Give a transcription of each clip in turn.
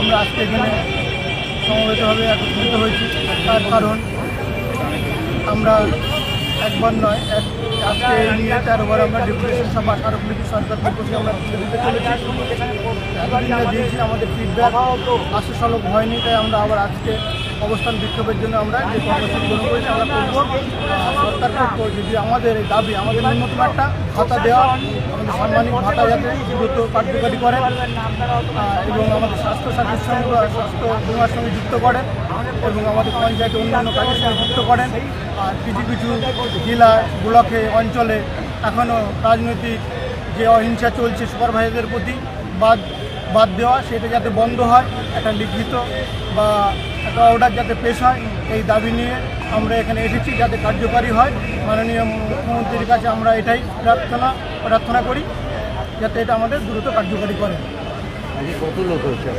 আমরা আজকে এখানে সমবেতভাবে একত্রিত হয়েছি। তার কারণ আমরা একবার নয়, আজকে নিয়ে 13 বার আমরা ডেপুটেশন সভা স্মারকলিপি সরকার দিতে চলেছি। দিয়েছি, আমাদের ফিডব্যাক আশাসলভ হয়নি, তাই আমরা আবার আজকে অবস্থান বিক্ষোভের জন্য আমরা যে কর্মসূচি গ্রহণ করেছি আমরা করব। সরকারকে যদি আমাদের এই দাবি, আমাদের ন্যূনতম একটা ভাতা দেওয়া, আমাদের সাম্মানিক ভাতা যাতে দ্রুত কার্যকারী করেন এবং আমাদের স্বাস্থ্যসাথীর সঙ্গে স্বাস্থ্য বিমার সঙ্গে যুক্ত করেন এবং আমাদের পঞ্চায়েতে অন্যান্য কাজের সঙ্গে যুক্ত করেন। আর কিছু কিছু জেলা ব্লকে অঞ্চলে এখনও রাজনৈতিক যে অহিংসা চলছে সুপারভাইজারদের প্রতি বাদ দেওয়া, সেটা যাতে বন্ধ হয়, একটা লিখিত বা একটা অর্ডার যাতে পেশ হয়, এই দাবি নিয়ে আমরা এখানে এসেছি, যাতে কার্যকারী হয়। মাননীয় মুখ্যমন্ত্রীর কাছে আমরা এটাই প্রার্থনা করি, যাতে এটা আমাদের দ্রুত কার্যকারী করে। কত লোক হচ্ছে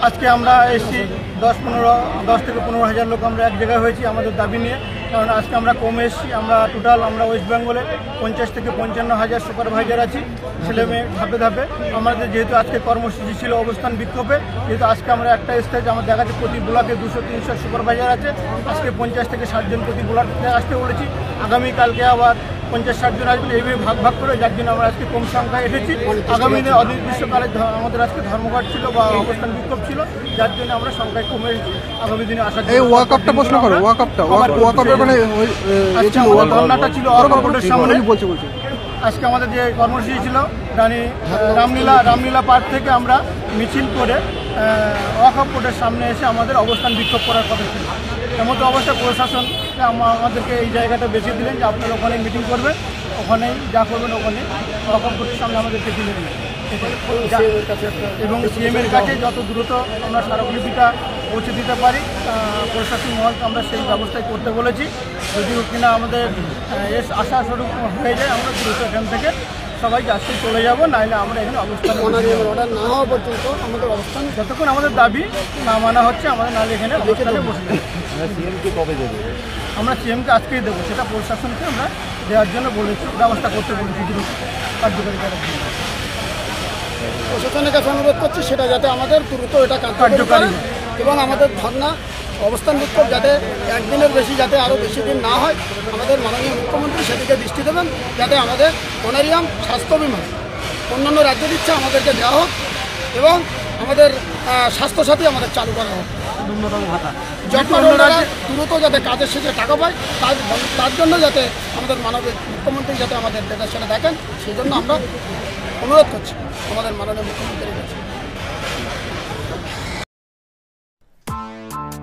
আজকে আমরা এসেছি 10 থেকে 15,000 লোক আমরা এক জায়গায় হয়েছি আমাদের দাবি নিয়ে। কারণ আজকে আমরা কমে এসেছি, আমরা টোটাল ওয়েস্ট বেঙ্গলে 50 থেকে 55,000 সুপারভাইজার আছি, ছেলে মেয়ে ধাপে ধাপে। আমাদের যেহেতু আজকে কর্মসূচি ছিল অবস্থান বিক্ষোভে, যেহেতু আজকে আমরা একটা স্টেজ আমার দেখা যাচ্ছে প্রতি ব্লকে 200-300 সুপারভাইজার আছে। আজকে 50 থেকে 60 জন প্রতি ব্লকে আসতে বলেছি। আগামীকালকে আবার 50-60 জন আসবেন, এইভাবে ভাগ করে, যার জন্য আমরা আজকে কম সংখ্যায় এসেছি। আগামী দিনে অনির্দিষ্টকালে আমাদের আজকে ধর্মঘট ছিল বা অবস্থান বিক্ষোভ ছিল, যার জন্য আমরা সংখ্যায় কমে এসেছি। আগামী দিনে আসার এই ওয়াকআপটা প্রশ্ন করো, ওয়াকআপের মানে আজকে আমাদের ধর্নাটা ছিল ওয়াকআপের সামনে। বলছি আজকে আমাদের যে কর্মসূচি ছিল রামলীলা পার্ক থেকে আমরা মিছিল করে ওয়াকআপ কোর্টের সামনে এসে আমাদের অবস্থান বিক্ষোভ করার কথা ছিল। এমতো অবস্থায় প্রশাসন আমাদেরকে এই জায়গাটা বেছে দিলেন যে আপনারা ওখানে মিটিং করবেন, ওখানেই যা করবেন ওখানে ওয়াকআপ কোর্টের সামনে আমাদেরকে দিলেন এবং সিএমের কাছে যত দ্রুত আমরা স্মারকলিপিটা পৌঁছে দিতে পারি প্রশাসন মহলকে আমরা সেই ব্যবস্থাই করতে বলেছি। যদিও কিনা আমাদের আশাস্বরূপ হয়ে যায়, আমরা দ্রুত এখান থেকে সবাই যাচ্ছে চলে যাব, নাহলে আমরা এখানে অবস্থান অর্ডার না হওয়া পর্যন্ত আমাদের অবস্থান যতক্ষণ আমাদের দাবি না মানা হচ্ছে আমাদের নাহলে এখানে অবস্থানে বসে যাবো। সিএমকে কবে দেবে? আমরা সিএমকে আজকেই দেবো, সেটা প্রশাসনকে আমরা দেওয়ার জন্য বলেছি, ব্যবস্থা করতে বলেছি দ্রুত কার্যকারী করার জন্য। প্রশাসনের কাছে অনুরোধ করছি সেটা যাতে আমাদের দ্রুত এটা কার্যকারী এবং আমাদের ধর্না অবস্থান বিক্ষোভ যাতে একদিনের বেশি যাতে আরও বেশি দিন না হয়, আমাদের মাননীয় মুখ্যমন্ত্রী সেদিকে দৃষ্টি দেবেন, যাতে আমাদের অনারিয়াম স্বাস্থ্য বিমা অন্যান্য রাজ্য দিচ্ছে আমাদেরকে দেওয়া হোক এবং আমাদের স্বাস্থ্যসাথী আমাদের চালু করা হোক। দ্রুত যাতে কাজের শেষে টাকা পায়, তার জন্য যাতে আমাদের মাননীয় মুখ্যমন্ত্রী যাতে আমাদের নির্দেশনা দেখেন, সেই জন্য আমরা অনুরোধ করছি আমাদের মাননীয় মুখ্যমন্ত্রীর কাছে।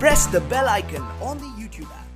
Press the bell icon on the YouTube app